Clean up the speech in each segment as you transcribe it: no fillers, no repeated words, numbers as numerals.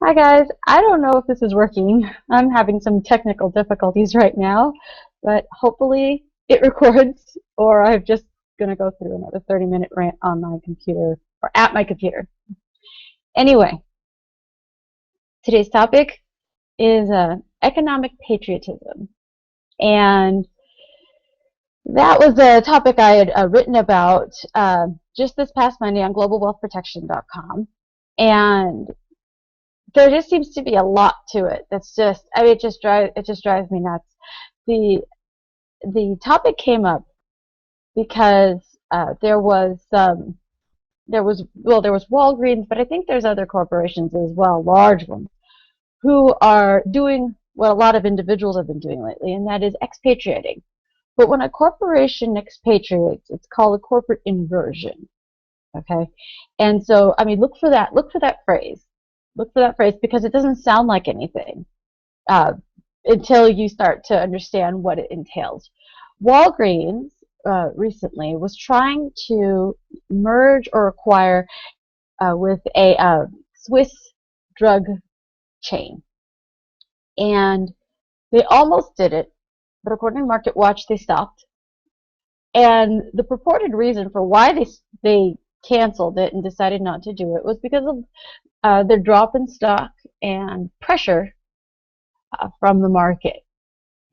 Hi guys, I don't know if this is working. I'm having some technical difficulties right now, but hopefully it records or I'm just going to go through another 30-minute rant on my computer or at my computer. Anyway, today's topic is economic patriotism. And that was a topic I had written about just this past Monday on globalwealthprotection.com. And there just seems to be a lot to it. That's just, I mean, it just drives me nuts. The topic came up because there was Walgreens, but I think there's other corporations as well, large ones, who are doing what a lot of individuals have been doing lately, and that is expatriating. But when a corporation expatriates, it's called a corporate inversion. Okay, and so I mean, look for that phrase. Look for that phrase because it doesn't sound like anything until you start to understand what it entails. Walgreens recently was trying to merge or acquire with a Swiss drug chain. And they almost did it, but according to Market Watch, they stopped. And the purported reason for why they canceled it and decided not to do it was because of their drop in stock and pressure from the market.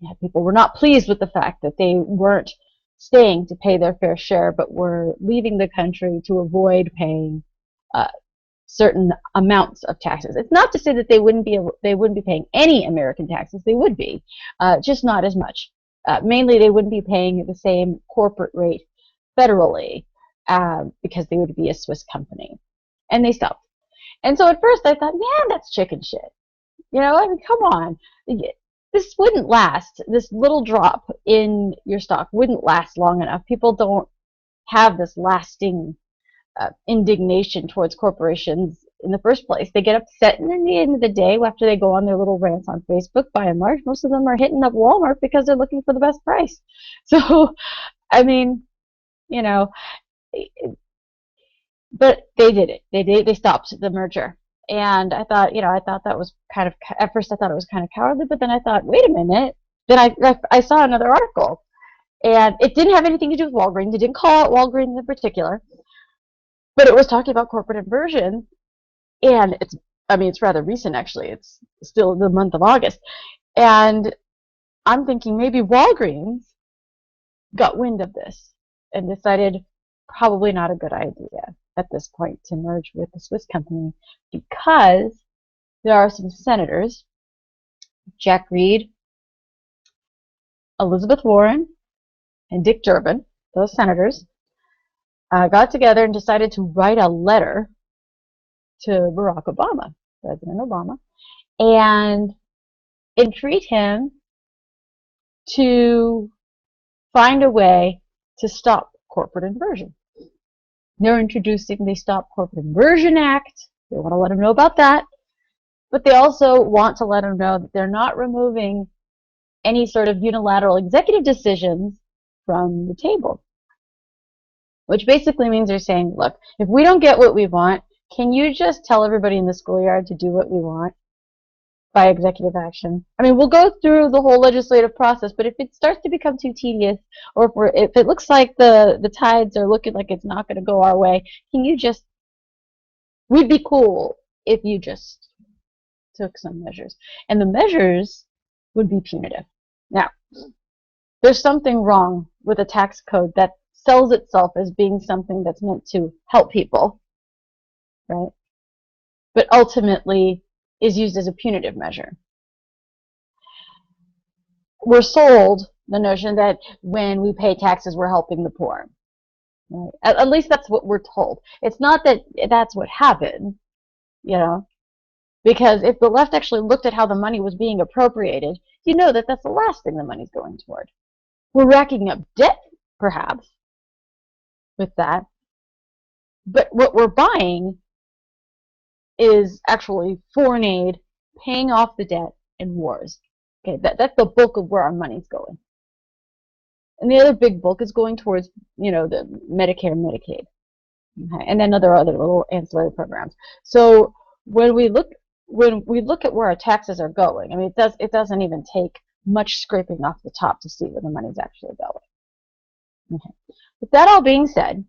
Yeah, people were not pleased with the fact that they weren't staying to pay their fair share, but were leaving the country to avoid paying certain amounts of taxes. It's not to say that they wouldn't be paying any American taxes. They would be, just not as much. Mainly, they wouldn't be paying the same corporate rate federally because they would be a Swiss company, and they stopped. And so at first I thought, man, that's chicken shit. You know, I mean, come on. This wouldn't last. This little drop in your stock wouldn't last long enough. People don't have this lasting indignation towards corporations in the first place. They get upset, and at the end of the day, after they go on their little rants on Facebook, by and large, most of them are hitting up Walmart because they're looking for the best price. So, I mean, you know, but they did it. They stopped the merger. And I thought, that was kind of, at first I thought it was kind of cowardly, but then I thought, wait a minute. Then I saw another article, and it didn't have anything to do with Walgreens. It didn't call out Walgreens in particular, but it was talking about corporate inversion, and it's rather recent actually. It's still the month of August, and I'm thinking maybe Walgreens got wind of this and decided probably not a good idea at this point to merge with the Swiss company, because there are some senators, Jack Reed, Elizabeth Warren, and Dick Durbin, those senators, got together and decided to write a letter to Barack Obama, President Obama, and entreat him to find a way to stop corporate inversion. They're introducing the Stop Corporate Inversion Act. They want to let him know about that. But they also want to let him know that they're not removing any sort of unilateral executive decisions from the table. Which basically means they're saying, look, if we don't get what we want, can you just tell everybody in the schoolyard to do what we want by executive action? I mean, we'll go through the whole legislative process, but if it starts to become too tedious, or if it looks like the tides are looking like it's not going to go our way, we'd be cool if you just took some measures. And the measures would be punitive. Now, there's something wrong with a tax code that sells itself as being something that's meant to help people, right? But ultimately is used as a punitive measure. We're sold the notion that when we pay taxes, we're helping the poor. Right? At least that's what we're told. It's not that that's what happened, because if the left actually looked at how the money was being appropriated, you know that that's the last thing the money's going toward. We're racking up debt, perhaps, with that, but what we're buying is actually foreign aid, paying off the debt, and wars. Okay, that's the bulk of where our money's going. And the other big bulk is going towards, the Medicare and Medicaid. Okay, and then other little ancillary programs. So when we look when we look at where our taxes are going, I mean, it doesn't even take much scraping off the top to see where the money's actually going. Okay. With that all being said,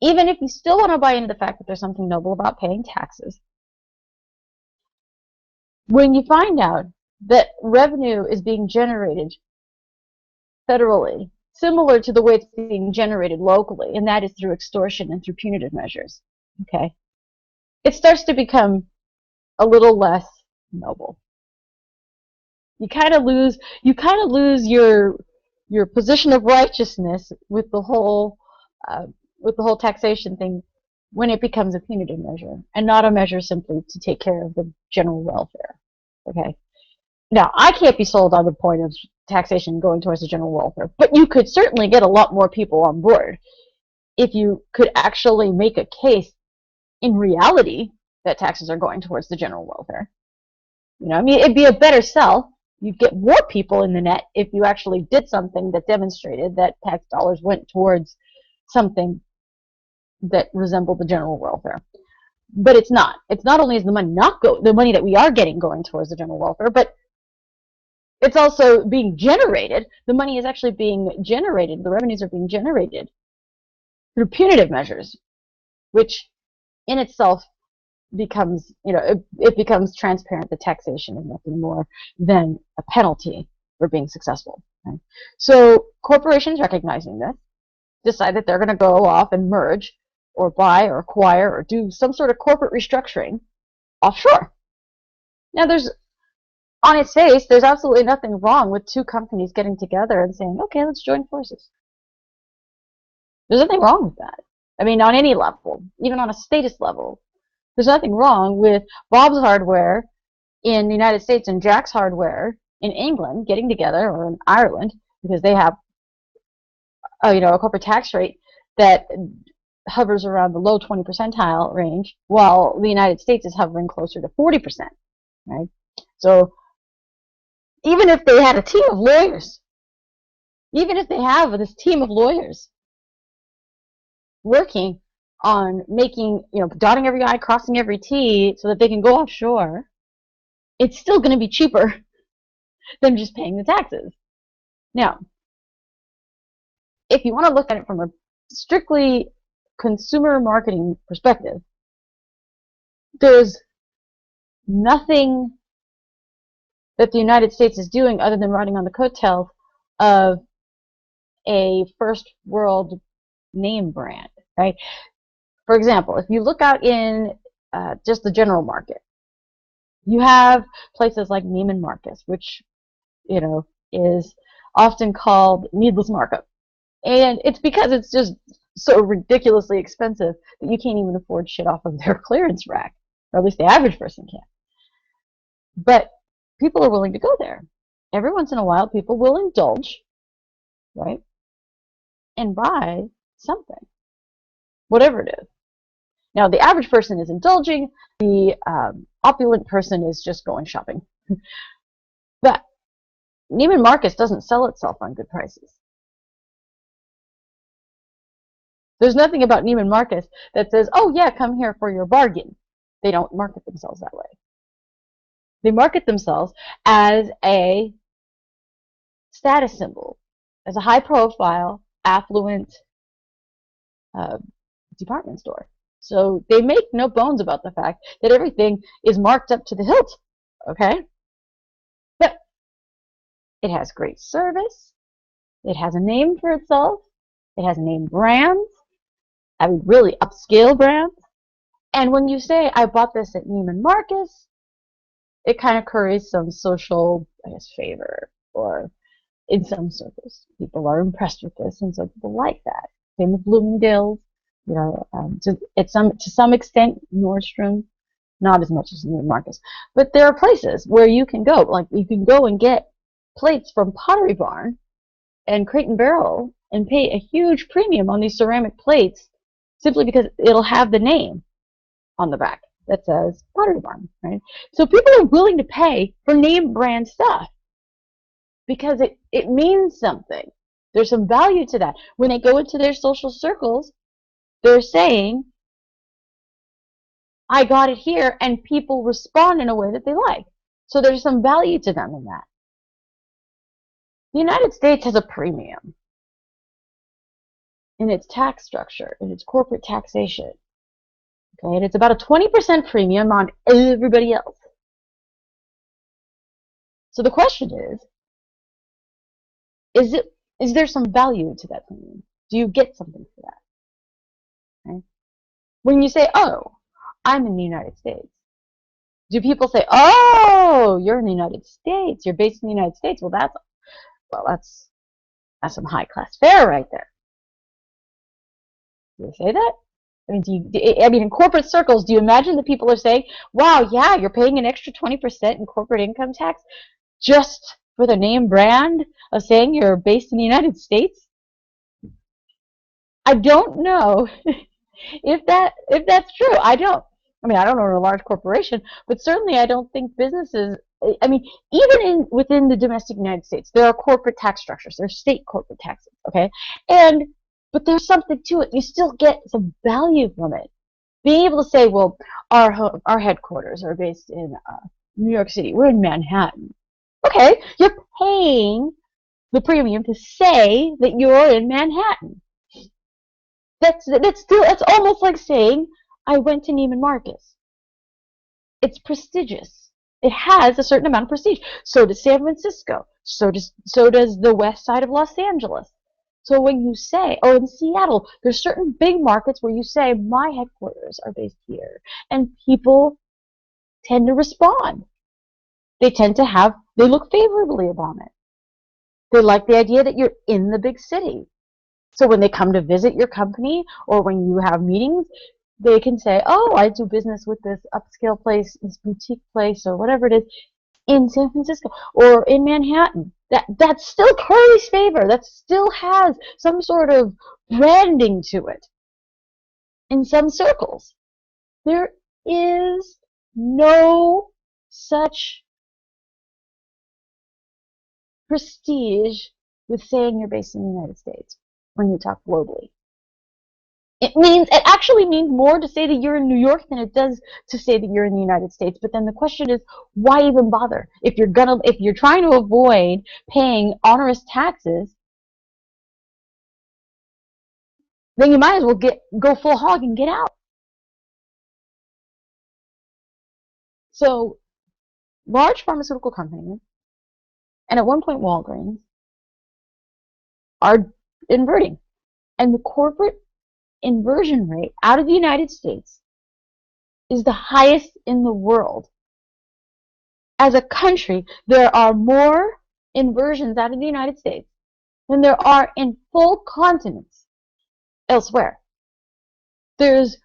even if you still want to buy into the fact that there's something noble about paying taxes, when you find out that revenue is being generated federally, similar to the way it's being generated locally, and that is through extortion and through punitive measures, okay, it starts to become a little less noble. You kind of lose your position of righteousness with the whole taxation thing when it becomes a punitive measure and not a measure simply to take care of the general welfare. Okay. Now, I can't be sold on the point of taxation going towards the general welfare, but you could certainly get a lot more people on board if you could actually make a case in reality that taxes are going towards the general welfare. You know, I mean, it'd be a better sell. You'd get more people in the net if you actually did something that demonstrated that tax dollars went towards something that resembled the general welfare. But it's not. It's not only is the money that we are getting going towards the general welfare, but it's also being generated. The money is actually being generated. The revenues are being generated through punitive measures, which in itself becomes, you know, it becomes transparent that taxation is nothing more than a penalty for being successful. Right? So corporations recognizing this decide that they're going to go off and merge or buy or acquire or do some sort of corporate restructuring offshore. Now, on its face, there's absolutely nothing wrong with two companies getting together and saying, okay, let's join forces. There's nothing wrong with that. I mean, on any level, even on a statist level, there's nothing wrong with Bob's Hardware in the United States and Jack's Hardware in England getting together, or in Ireland, because they have a corporate tax rate that hovers around the low 20 percentile range, while the United States is hovering closer to 40%. Right? So even if they had a team of lawyers, even if they have this team of lawyers working on making, dotting every I, crossing every T so that they can go offshore, it's still going to be cheaper than just paying the taxes. Now, if you want to look at it from a strictly consumer marketing perspective, there's nothing that the United States is doing other than riding on the coattails of a first world name brand, right? For example, if you look out in just the general market, you have places like Neiman Marcus, which, is often called needless markup. And it's because it's just so ridiculously expensive that you can't even afford shit off of their clearance rack, or at least the average person can't. But people are willing to go there. Every once in a while, people will indulge, right, and buy something, whatever it is. Now, the average person is indulging. The opulent person is just going shopping. But Neiman Marcus doesn't sell itself on good prices. There's nothing about Neiman Marcus that says, oh yeah, come here for your bargain. They don't market themselves that way. They market themselves as a status symbol, as a high-profile, affluent department store. So they make no bones about the fact that everything is marked up to the hilt, okay? But it has great service. It has a name for itself. It has name brands. I mean, really upscale brands. And when you say, I bought this at Neiman Marcus, it kind of curries some social, favor, or in some circles, people are impressed with this, and so people like that. Same with Bloomingdale's, to some extent, Nordstrom, not as much as Neiman Marcus. But there are places where you can go, like you can go and get plates from Pottery Barn and Crate and Barrel and pay a huge premium on these ceramic plates simply because it'll have the name on the back that says Pottery Barn, right? So people are willing to pay for name brand stuff because it means something. There's some value to that. When they go into their social circles, they're saying, I got it here, and people respond in a way that they like. So there's some value to them in that. The United States has a premium in its tax structure, in its corporate taxation. Okay, and it's about a 20% premium on everybody else. So the question is there some value to that premium? Do you get something for that? Okay? When you say, oh, I'm in the United States, do people say, oh, you're in the United States, you're based in the United States? Well, that's some high class fare right there. Do they say that? I mean, in corporate circles, do you imagine that people are saying, wow, yeah, you're paying an extra 20% in corporate income tax just for the name brand of saying you're based in the United States? I don't know if that's true. I don't own a large corporation, but certainly I don't think businesses, I mean, even within the domestic United States, there are corporate tax structures. There are state corporate taxes, okay? But there's something to it. You still get some value from it. Being able to say, well, our headquarters are based in New York City. We're in Manhattan. Okay, you're paying the premium to say that you're in Manhattan. That's almost like saying I went to Neiman Marcus. It's prestigious. It has a certain amount of prestige. So does San Francisco. So does the west side of Los Angeles. So when you say, oh, in Seattle, there's certain big markets where you say my headquarters are based here, and people tend to respond. They look favorably upon it. They like the idea that you're in the big city. So when they come to visit your company or when you have meetings, they can say, oh, I do business with this upscale place, this boutique place, or whatever it is in San Francisco or in Manhattan. That still curries favor. That still has some sort of branding to it in some circles. There is no such prestige with saying you're based in the United States when you talk globally. It actually means more to say that you're in New York than it does to say that you're in the United States. But then the question is, why even bother? If you're trying to avoid paying onerous taxes, then you might as well go full hog and get out. So large pharmaceutical companies, and at one point Walgreens, are inverting. And the corporate inversion rate out of the United States is the highest in the world. As a country, there are more inversions out of the United States than there are in full continents elsewhere. There's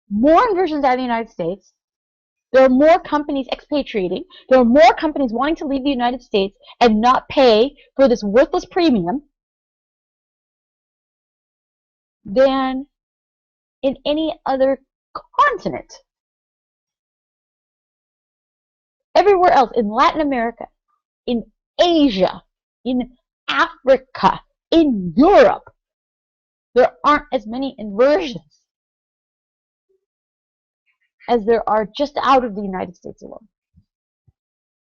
more inversions out of the United States. There are more companies expatriating. There are more companies wanting to leave the United States and not pay for this worthless premium than in any other continent. Everywhere else, in Latin America, in Asia, in Africa, in Europe, there aren't as many inversions as there are just out of the United States alone.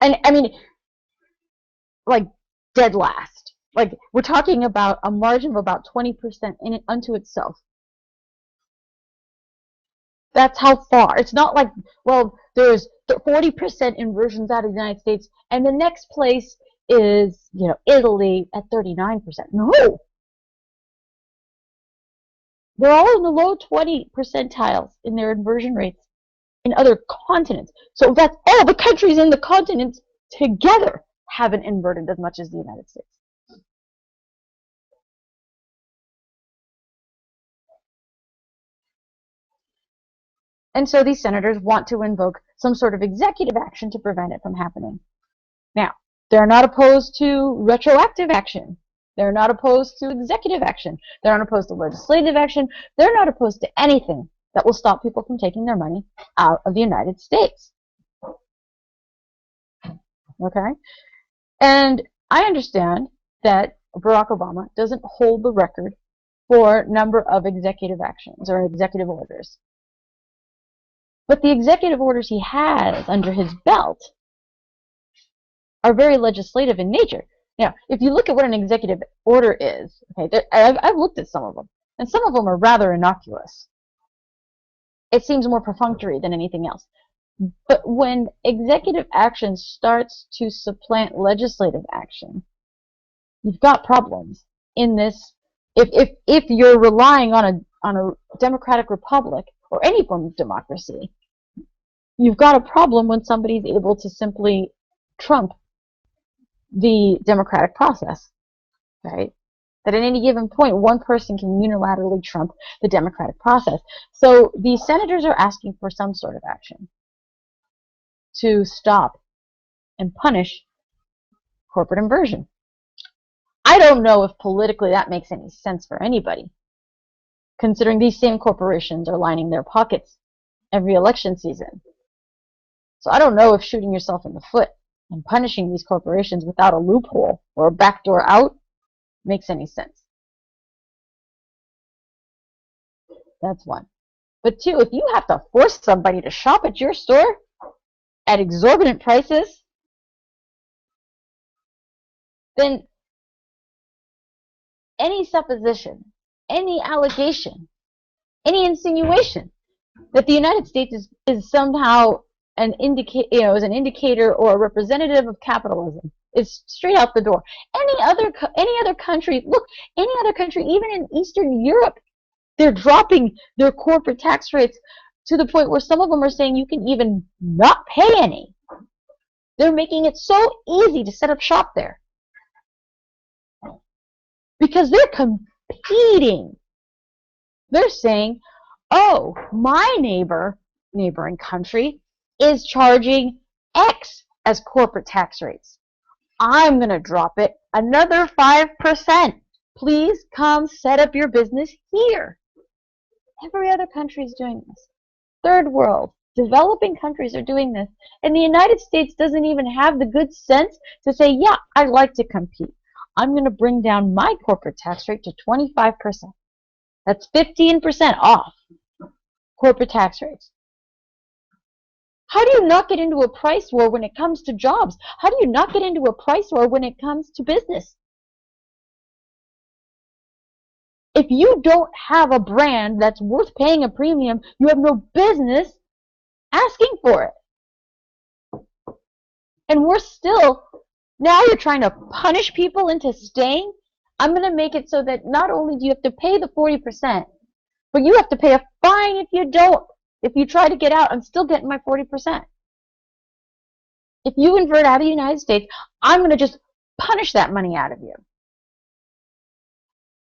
And I mean, like dead last. Like we're talking about a margin of about 20% in it unto itself. That's how far. It's not like, well, there's 40% inversions out of the United States, and the next place is, Italy at 39%. No. They're all in the low 20 percentiles in their inversion rates in other continents. So that's all the countries in the continents together haven't inverted as much as the United States. And so these senators want to invoke some sort of executive action to prevent it from happening. Now, they're not opposed to retroactive action. They're not opposed to executive action. They're not opposed to legislative action. They're not opposed to anything that will stop people from taking their money out of the United States. Okay? And I understand that Barack Obama doesn't hold the record for number of executive actions or executive orders. But the executive orders he has under his belt are very legislative in nature. Now, if you look at what an executive order is, okay, I've looked at some of them, and some of them are rather innocuous. It seems more perfunctory than anything else. But when executive action starts to supplant legislative action, you've got problems in this. If you're relying on a democratic republic or any form of democracy, you've got a problem when somebody's able to simply trump the democratic process, right? That at any given point, one person can unilaterally trump the democratic process. So the senators are asking for some sort of action to stop and punish corporate inversion. I don't know if politically that makes any sense for anybody, considering these same corporations are lining their pockets every election season. So I don't know if shooting yourself in the foot and punishing these corporations without a loophole or a backdoor out makes any sense. That's one. But two, if you have to force somebody to shop at your store at exorbitant prices, then any supposition, any allegation, any insinuation that the United States is somehow an indicator or a representative of capitalism is straight out the door. Any other country, look, any other country, even in Eastern Europe, they're dropping their corporate tax rates to the point where some of them are saying you can even not pay any. They're making it so easy to set up shop there because they're competing. They're saying, oh, my neighboring country is charging X as corporate tax rates. I'm going to drop it another 5%. Please come set up your business here. Every other country is doing this. Third world, developing countries are doing this. And the United States doesn't even have the good sense to say, yeah, I like to compete. I'm going to bring down my corporate tax rate to 25%. That's 15% off corporate tax rates. How do you not get into a price war when it comes to jobs? How do you not get into a price war when it comes to business? If you don't have a brand that's worth paying a premium, you have no business asking for it. And we're still, now you're trying to punish people into staying. I'm going to make it so that not only do you have to pay the 40%, but you have to pay a fine if you don't. If you try to get out, I'm still getting my 40%. If you invert out of the United States, I'm going to just punish that money out of you.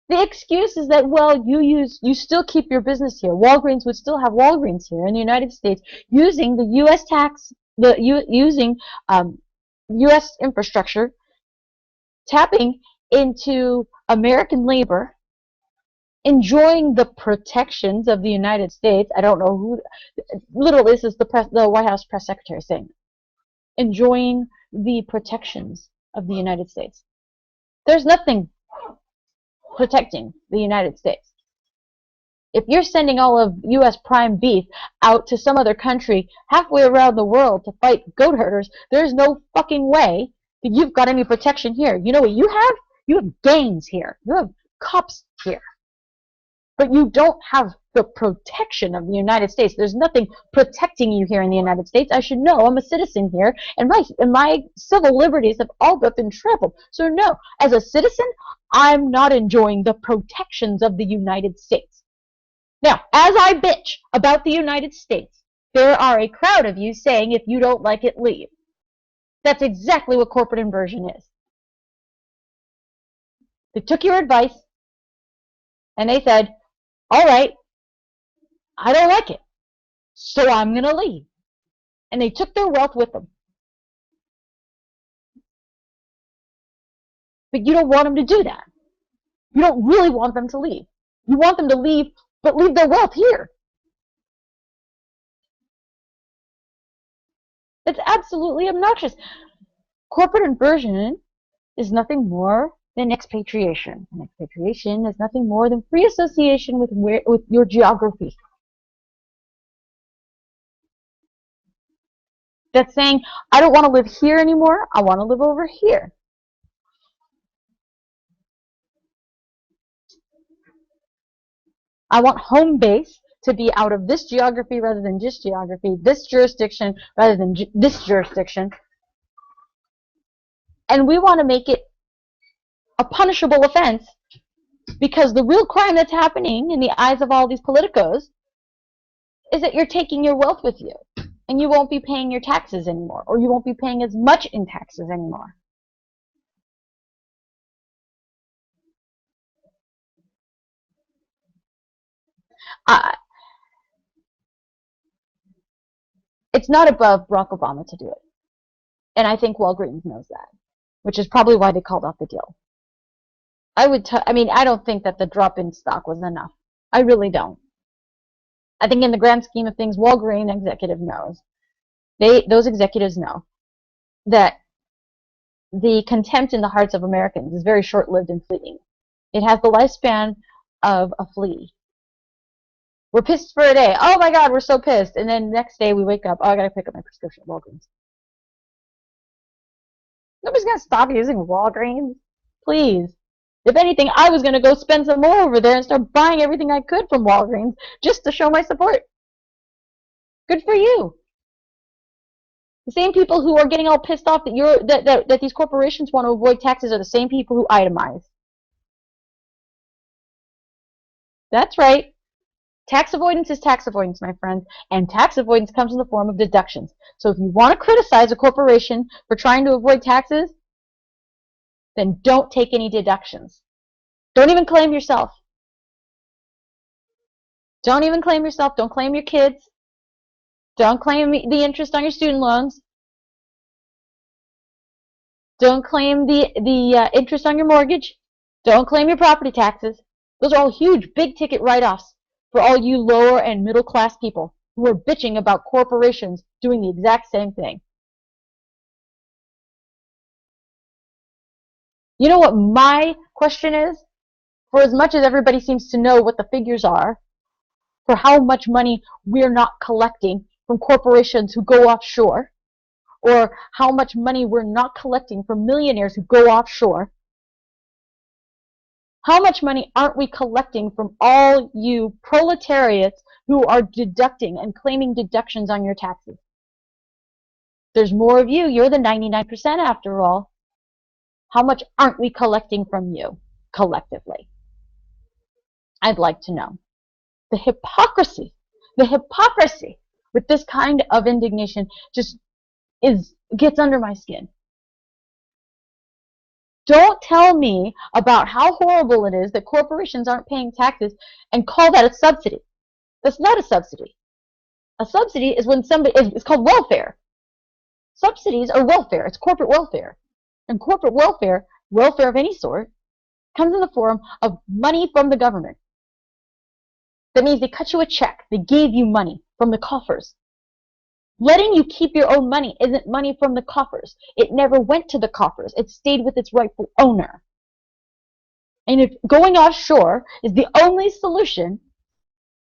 The excuse is that, well, you still keep your business here. Walgreens would still have Walgreens here in the United States using the U.S. tax, using U.S. infrastructure, tapping into American labor, enjoying the protections of the United States. I don't know who. Literally, this is the White House press secretary saying, enjoying the protections of the United States. There's nothing protecting the United States. If you're sending all of U.S. prime beef out to some other country halfway around the world to fight goat herders, there's no fucking way that you've got any protection here. You know what you have? You have gangs here. You have cops here. But you don't have the protection of the United States. There's nothing protecting you here in the United States. I should know. I'm a citizen here, and my civil liberties have all but been trampled. So no, as a citizen, I'm not enjoying the protections of the United States. Now, as I bitch about the United States, there are a crowd of you saying, if you don't like it, leave. That's exactly what corporate inversion is. They took your advice, and they said, all right, I don't like it, so I'm going to leave. And they took their wealth with them. But you don't want them to do that. You don't really want them to leave. You want them to leave, but leave their wealth here. It's absolutely obnoxious. Corporate inversion is nothing more than expatriation. And expatriation is nothing more than free association with your geography. that's saying, I don't want to live here anymore, I want to live over here. I want home base to be out of this geography rather than this geography, this jurisdiction rather than this jurisdiction. And we want to make it a punishable offense because the real crime that's happening in the eyes of all these politicos is that you're taking your wealth with you and you won't be paying your taxes anymore, or you won't be paying as much in taxes anymore. It's not above Barack Obama to do it. And I think Walgreens knows that, which is probably why they called off the deal. I mean, I don't think that the drop in stock was enough. I really don't. I think in the grand scheme of things, Walgreens executive knows. Those executives know that the contempt in the hearts of Americans is very short-lived and fleeting. It has the lifespan of a flea. We're pissed for a day. Oh my God, we're so pissed. And then next day we wake up, oh, I gotta pick up my prescription at Walgreens. Nobody's gonna stop using Walgreens. Please. If anything, I was gonna go spend some more over there and start buying everything I could from Walgreens just to show my support. Good for you. The same people who are getting all pissed off that these corporations want to avoid taxes are the same people who itemize. That's right. Tax avoidance is tax avoidance, my friends, and tax avoidance comes in the form of deductions. So if you want to criticize a corporation for trying to avoid taxes, then don't take any deductions. Don't even claim yourself. Don't even claim yourself. Don't claim your kids. Don't claim the interest on your student loans. Don't claim the interest on your mortgage. Don't claim your property taxes. Those are all huge, big-ticket write-offs for all you lower and middle-class people who are bitching about corporations doing the exact same thing. You know what my question is? For as much as everybody seems to know what the figures are, for how much money we're not collecting from corporations who go offshore, or how much money we're not collecting from millionaires who go offshore, how much money aren't we collecting from all you proletariats who are deducting and claiming deductions on your taxes? There's more of you. You're the 99% after all. How much aren't we collecting from you collectively? I'd like to know. The hypocrisy with this kind of indignation just gets under my skin. Don't tell me about how horrible it is that corporations aren't paying taxes and call that a subsidy. That's not a subsidy. A subsidy is when it's called welfare. Subsidies are welfare. It's corporate welfare. And corporate welfare of any sort, comes in the form of money from the government. That means they cut you a check. They gave you money from the coffers. Letting you keep your own money isn't money from the coffers. It never went to the coffers. It stayed with its rightful owner. And if going offshore is the only solution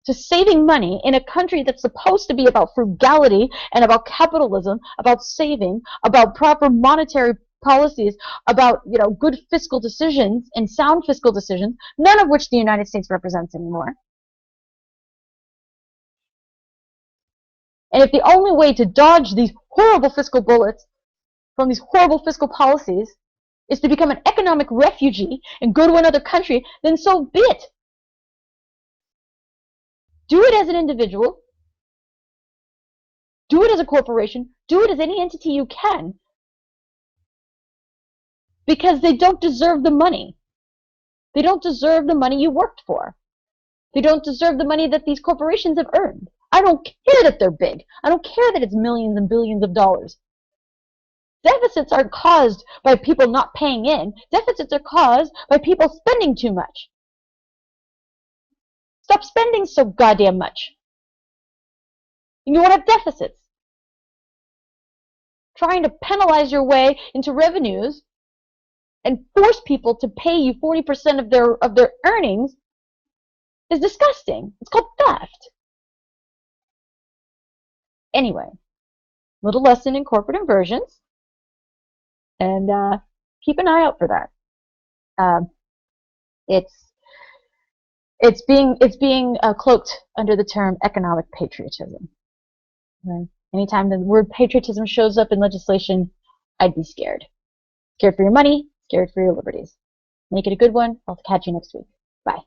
to saving money in a country that's supposed to be about frugality and about capitalism, about saving, about proper monetary policies, about good fiscal decisions and sound fiscal decisions, none of which the United States represents anymore. And if the only way to dodge these horrible fiscal bullets from these horrible fiscal policies is to become an economic refugee and go to another country, then so be it. Do it as an individual. Do it as a corporation. Do it as any entity you can. Because they don't deserve the money. They don't deserve the money you worked for. They don't deserve the money that these corporations have earned. I don't care that they're big. I don't care that it's millions and billions of dollars. Deficits aren't caused by people not paying in. Deficits are caused by people spending too much. Stop spending so goddamn much. And you won't have deficits. Trying to penalize your way into revenues and force people to pay you 40% of their earnings is disgusting. It's called theft. Anyway, Little lesson in corporate inversions, and keep an eye out for that. Um, it's being cloaked under the term economic patriotism. Right? Anytime the word patriotism shows up in legislation, I'd be scared. Scared for your money, scared for your liberties. Make it a good one. I'll catch you next week. Bye.